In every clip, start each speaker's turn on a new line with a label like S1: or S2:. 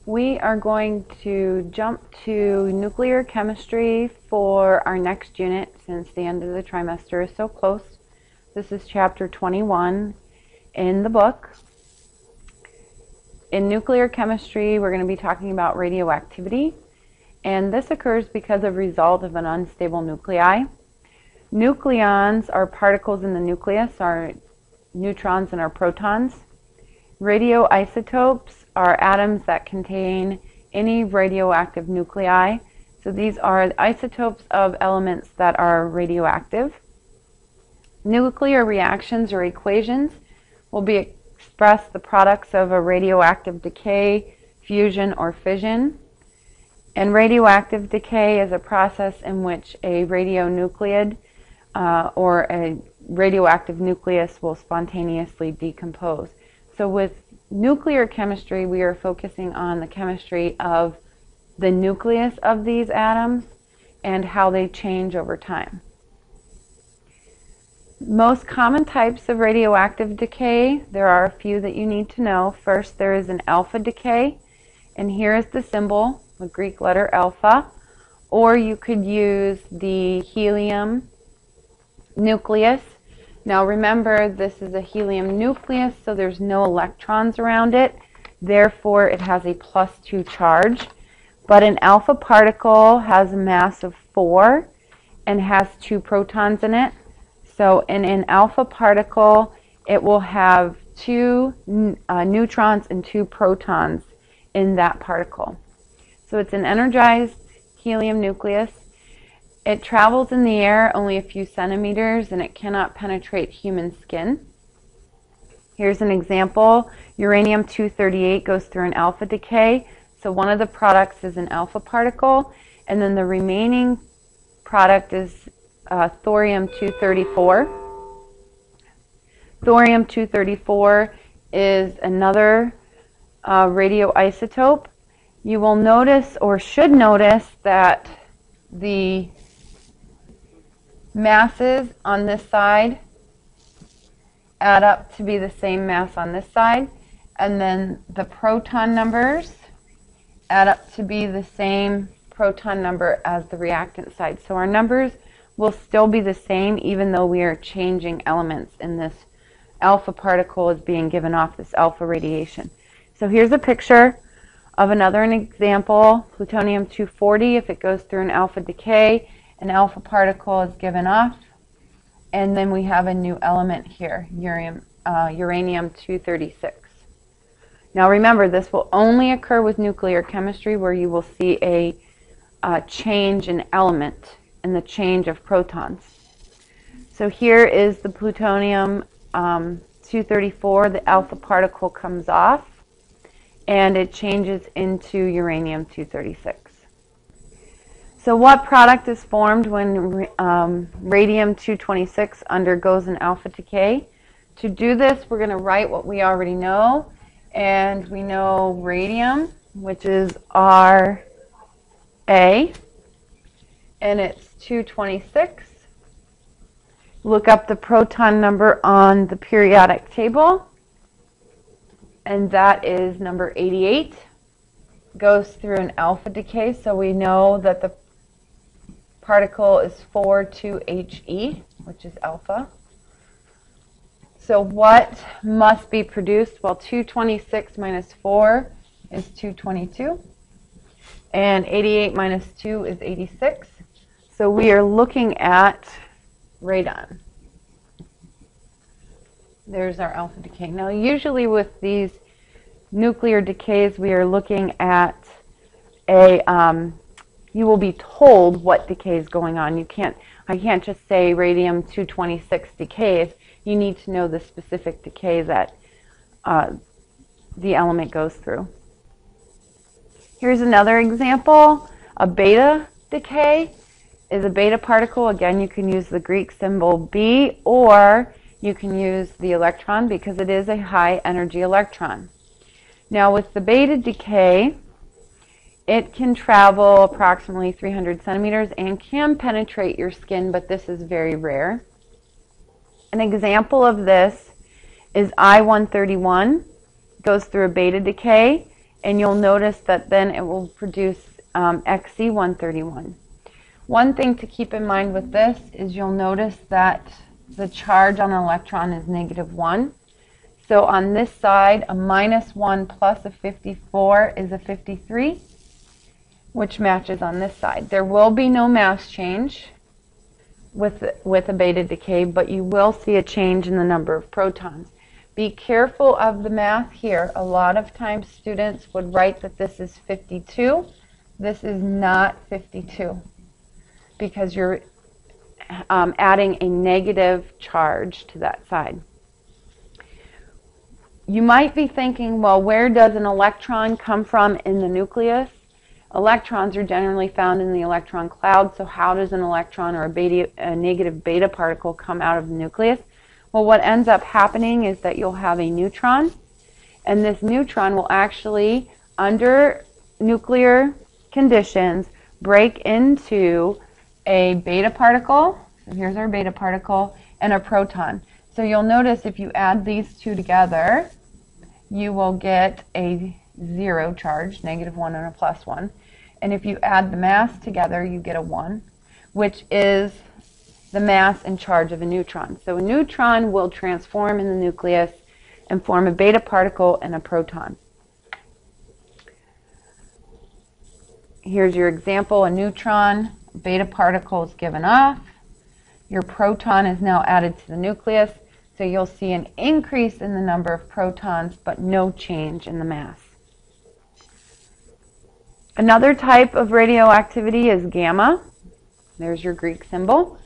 S1: We are going to jump to nuclear chemistry for our next unit since the end of the trimester is so close. This is chapter 21 in the book. In nuclear chemistry, we're going to be talking about radioactivity, and this occurs because of result of an unstable nuclei. Nucleons are particles in the nucleus, are neutrons and are protons. Radioisotopes are atoms that contain any radioactive nuclei. So these are isotopes of elements that are radioactive. Nuclear reactions or equations will be express the products of a radioactive decay, fusion, or fission. And radioactive decay is a process in which a radionuclide or a radioactive nucleus will spontaneously decompose. So with nuclear chemistry, we are focusing on the chemistry of the nucleus of these atoms and how they change over time. Most common types of radioactive decay, there are a few that you need to know. First, there is an alpha decay, and here is the symbol, the Greek letter alpha, or you could use the helium nucleus. Now remember, this is a helium nucleus, so there's no electrons around it. Therefore, it has a +2 charge. But an alpha particle has a mass of 4 and has 2 protons in it. So in an alpha particle, it will have 2 neutrons and 2 protons in that particle. So it's an energized helium nucleus. It travels in the air only a few centimeters, and it cannot penetrate human skin. Here's an example. Uranium-238 goes through an alpha decay. So one of the products is an alpha particle, and then the remaining product is thorium-234. Thorium-234 is another radioisotope. You will notice, or should notice, that the masses on this side add up to be the same mass on this side, and then the proton numbers add up to be the same proton number as the reactant side. So our numbers will still be the same even though we are changing elements and this alpha particle is being given off this alpha radiation. So here's a picture of another example, plutonium-240. If it goes through an alpha decay, an alpha particle is given off, and then we have a new element here, uranium-236. Now remember, this will only occur with nuclear chemistry, where you will see a change in element and the change of protons. So here is the plutonium-234. The alpha particle comes off, and it changes into uranium-236. So what product is formed when radium-226 undergoes an alpha decay? To do this, we're going to write what we already know. And we know radium, which is Ra, and it's 226. Look up the proton number on the periodic table, and that is number 88. Goes through an alpha decay, so we know that the particle is 4,2He, which is alpha. So what must be produced? Well, 226 minus 4 is 222, and 88 minus 2 is 86. So we are looking at radon. There's our alpha decay. Now, usually with these nuclear decays, we are looking at a you will be told what decay is going on. I can't just say radium-226 decays. You need to know the specific decay that the element goes through. Here's another example. A beta decay is a beta particle. Again, you can use the Greek symbol B, or you can use the electron because it is a high energy electron. Now with the beta decay, it can travel approximately 300 centimeters and can penetrate your skin, but this is very rare. An example of this is I-131, goes through a beta decay, and you'll notice that then it will produce Xc131. One thing to keep in mind with this is you'll notice that the charge on an electron is -1. So on this side, a -1 plus a 54 is a 53, which matches on this side. There will be no mass change with a beta decay, but you will see a change in the number of protons. Be careful of the math here. A lot of times students would write that this is 52. This is not 52 because you're adding a negative charge to that side. You might be thinking, well, where does an electron come from in the nucleus? Electrons are generally found in the electron cloud, so how does an electron or a negative beta particle come out of the nucleus? Well, what ends up happening is that you'll have a neutron, and this neutron will actually, under nuclear conditions, break into a beta particle. So here's our beta particle, and a proton. So you'll notice if you add these two together, you will get a 0 charge, -1 and a +1. And if you add the mass together, you get a 1, which is the mass and charge of a neutron. So a neutron will transform in the nucleus and form a beta particle and a proton. Here's your example, a neutron, a beta particle is given off. Your proton is now added to the nucleus, so you'll see an increase in the number of protons, but no change in the mass. Another type of radioactivity is gamma. There's your Greek symbol.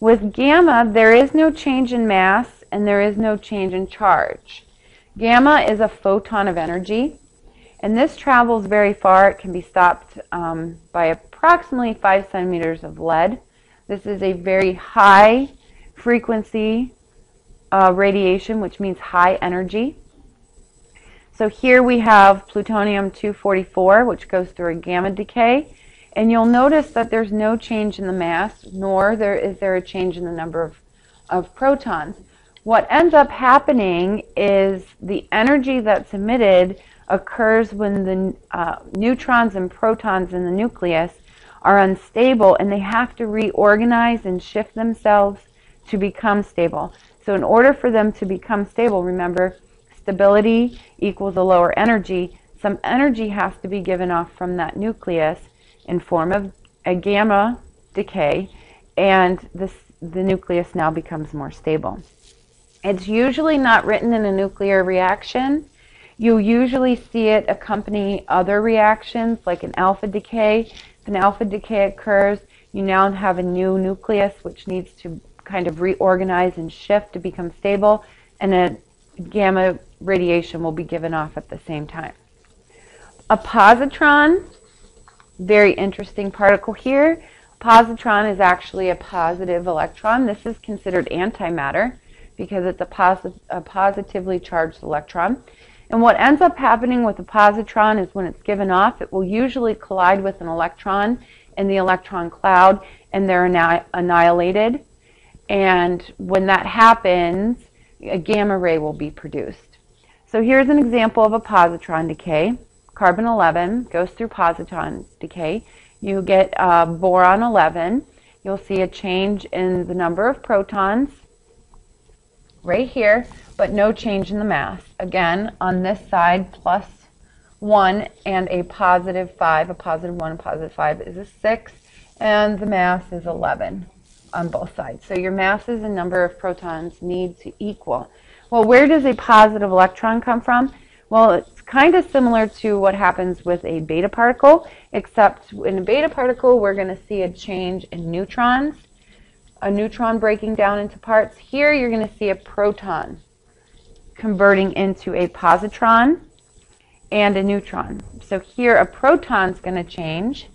S1: With gamma, there is no change in mass and there is no change in charge. Gamma is a photon of energy, and this travels very far. It can be stopped by approximately 5 centimeters of lead. This is a very high frequency radiation, which means high energy. So here we have plutonium-244, which goes through a gamma decay. And you'll notice that there's no change in the mass, nor is there a change in the number of protons. What ends up happening is the energy that's emitted occurs when the neutrons and protons in the nucleus are unstable, and they have to reorganize and shift themselves to become stable. So in order for them to become stable, remember, stability equals a lower energy. Some energy has to be given off from that nucleus in form of a gamma decay, and the nucleus now becomes more stable. It's usually not written in a nuclear reaction. You usually see it accompany other reactions like an alpha decay. If an alpha decay occurs, you now have a new nucleus which needs to kind of reorganize and shift to become stable, and a gamma radiation will be given off at the same time. A positron, very interesting particle here. Positron is actually a positive electron. This is considered antimatter because it's a positively charged electron. And what ends up happening with a positron is when it's given off, it will usually collide with an electron in the electron cloud, and they're annihilated. And when that happens, a gamma ray will be produced. So here's an example of a positron decay. Carbon-11 goes through positron decay. You get boron-11. You'll see a change in the number of protons right here, but no change in the mass. Again, on this side, +1 and a +5. A +1 and +5 is a 6, and the mass is 11 on both sides. So your masses and number of protons need to equal. Well, where does a positive electron come from? Well, it's kind of similar to what happens with a beta particle, except in a beta particle, we're going to see a change in neutrons, a neutron breaking down into parts. Here, you're going to see a proton converting into a positron and a neutron. So here, a proton's going to change,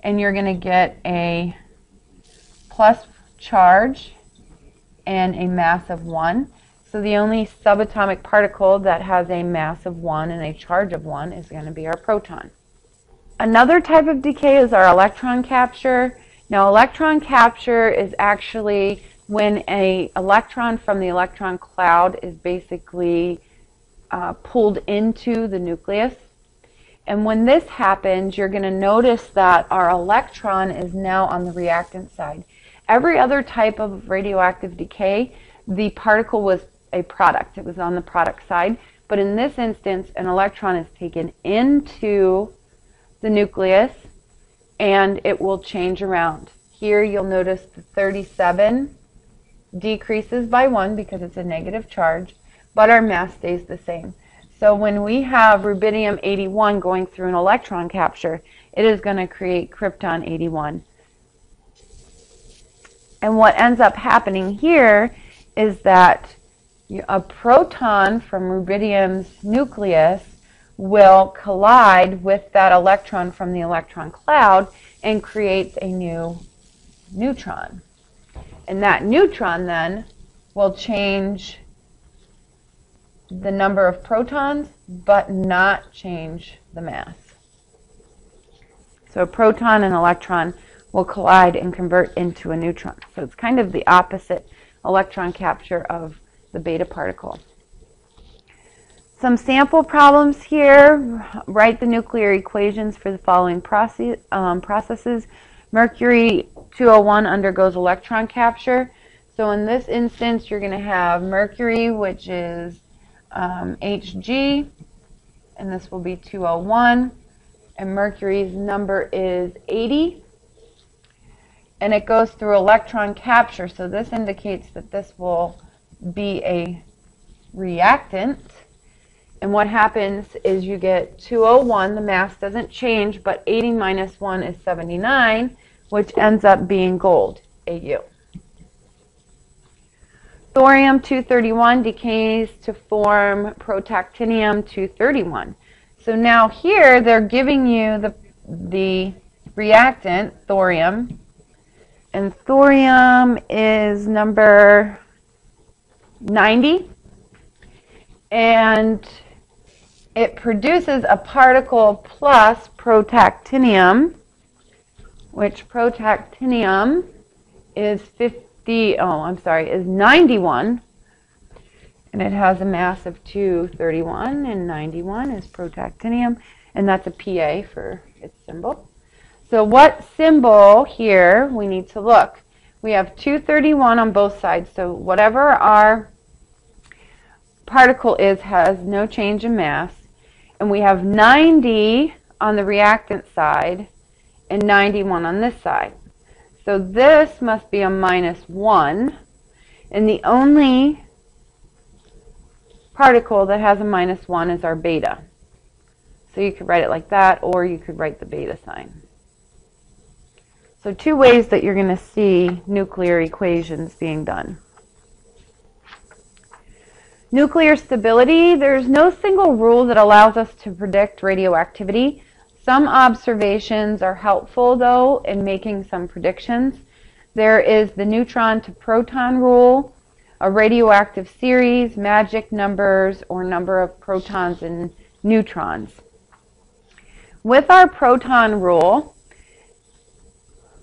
S1: and you're going to get a plus charge and a mass of 1. So the only subatomic particle that has a mass of 1 and a charge of 1 is going to be our proton. Another type of decay is our electron capture. Now, electron capture is actually when an electron from the electron cloud is basically pulled into the nucleus. And when this happens, you're going to notice that our electron is now on the reactant side. Every other type of radioactive decay, the particle was a product. It was on the product side. But in this instance, an electron is taken into the nucleus and it will change around. Here you'll notice the 37 decreases by 1 because it's a negative charge, but our mass stays the same. So when we have rubidium-81 going through an electron capture, it is going to create krypton-81. And what ends up happening here is that a proton from rubidium's nucleus will collide with that electron from the electron cloud and create a new neutron. And that neutron then will change the number of protons, but not change the mass. So a proton and electron will collide and convert into a neutron. So it's kind of the opposite electron capture of the beta particle. Some sample problems here. Write the nuclear equations for the following processes. Mercury 201 undergoes electron capture. So in this instance, you're going to have mercury, which is Hg, and this will be 201. And mercury's number is 80. And it goes through electron capture. So this indicates that this will be a reactant. And what happens is you get 201, the mass doesn't change, but 80 minus 1 is 79, which ends up being gold, Au. Thorium-231 decays to form protactinium-231. So now here they're giving you the reactant, thorium, and thorium is number 90, and it produces a particle plus protactinium, which protactinium is 91, and it has a mass of 231, and 91 is protactinium, and that's a Pa for its symbol. So what symbol here we need to look? We have 231 on both sides, so whatever our particle is has no change in mass. And we have 90 on the reactant side and 91 on this side. So this must be a -1. And the only particle that has a -1 is our beta. So you could write it like that, or you could write the beta sign. So two ways that you're going to see nuclear equations being done. Nuclear stability, there's no single rule that allows us to predict radioactivity. Some observations are helpful, though, in making some predictions. There is the neutron to proton rule, a radioactive series, magic numbers, or number of protons and neutrons. With our proton rule,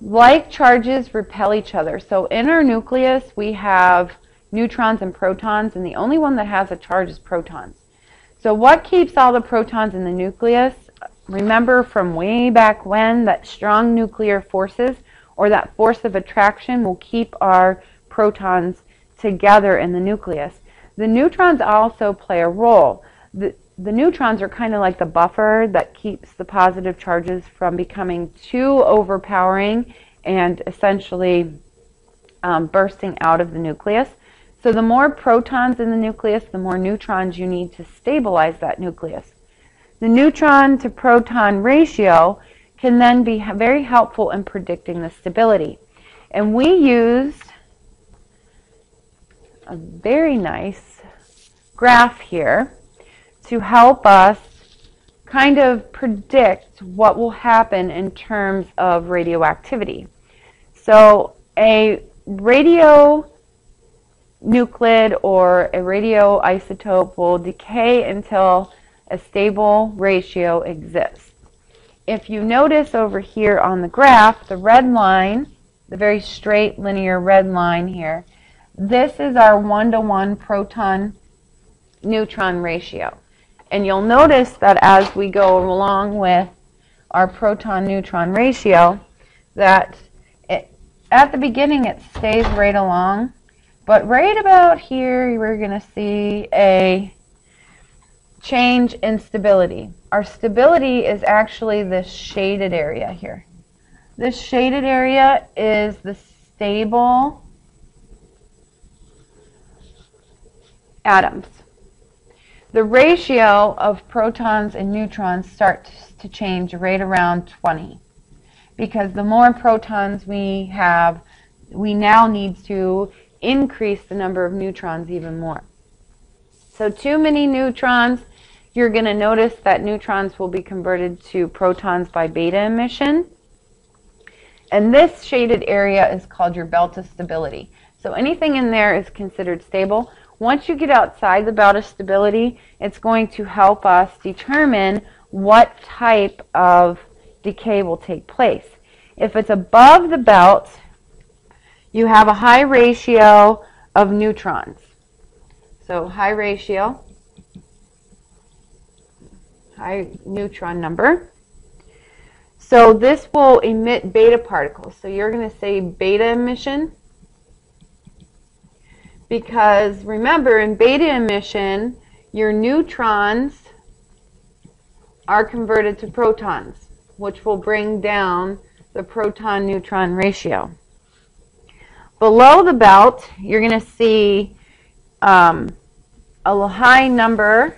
S1: like charges repel each other. So in our nucleus, we have neutrons and protons, and the only one that has a charge is protons. So what keeps all the protons in the nucleus? Remember from way back when that strong nuclear forces, or that force of attraction, will keep our protons together in the nucleus. The neutrons also play a role. The neutrons are kind of like the buffer that keeps the positive charges from becoming too overpowering and essentially bursting out of the nucleus. So the more protons in the nucleus, the more neutrons you need to stabilize that nucleus. The neutron to proton ratio can then be very helpful in predicting the stability. And we used a very nice graph here to help us kind of predict what will happen in terms of radioactivity. So a radionuclide or a radioisotope will decay until a stable ratio exists. If you notice over here on the graph, the red line, the very straight linear red line here, this is our 1-to-1 proton-neutron ratio. And you'll notice that as we go along with our proton-neutron ratio, that at the beginning it stays right along, but right about here we're going to see a change in stability. Our stability is actually this shaded area here. This shaded area is the stable atoms. The ratio of protons and neutrons starts to change right around 20, because the more protons we have, we now need to increase the number of neutrons even more. So too many neutrons, you're going to notice that neutrons will be converted to protons by beta emission. And this shaded area is called your belt of stability. So anything in there is considered stable. Once you get outside the belt of stability, it's going to help us determine what type of decay will take place. If it's above the belt, you have a high ratio of neutrons. So high ratio, high neutron number. So this will emit beta particles. So you're going to say beta emission, because remember, in beta emission, your neutrons are converted to protons, which will bring down the proton-neutron ratio. Below the belt, you're going to see a high number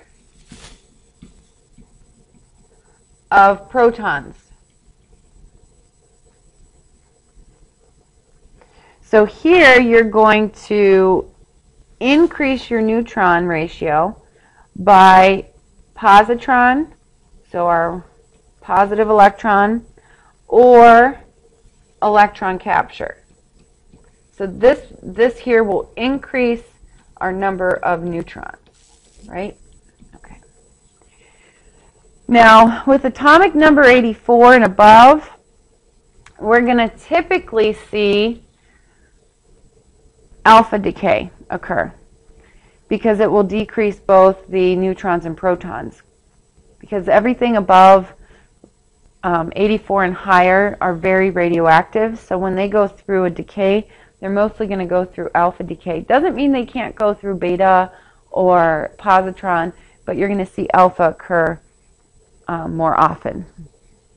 S1: of protons. So here you're going to increase your neutron ratio by positron, so our positive electron, or electron capture. So this here will increase our number of neutrons, right? Okay. Now, with atomic number 84 and above, we're going to typically see alpha decay occur, because it will decrease both the neutrons and protons, because everything above 84 and higher are very radioactive. So when they go through a decay, they're mostly going to go through alpha decay. Doesn't mean they can't go through beta or positron, but you're going to see alpha occur more often.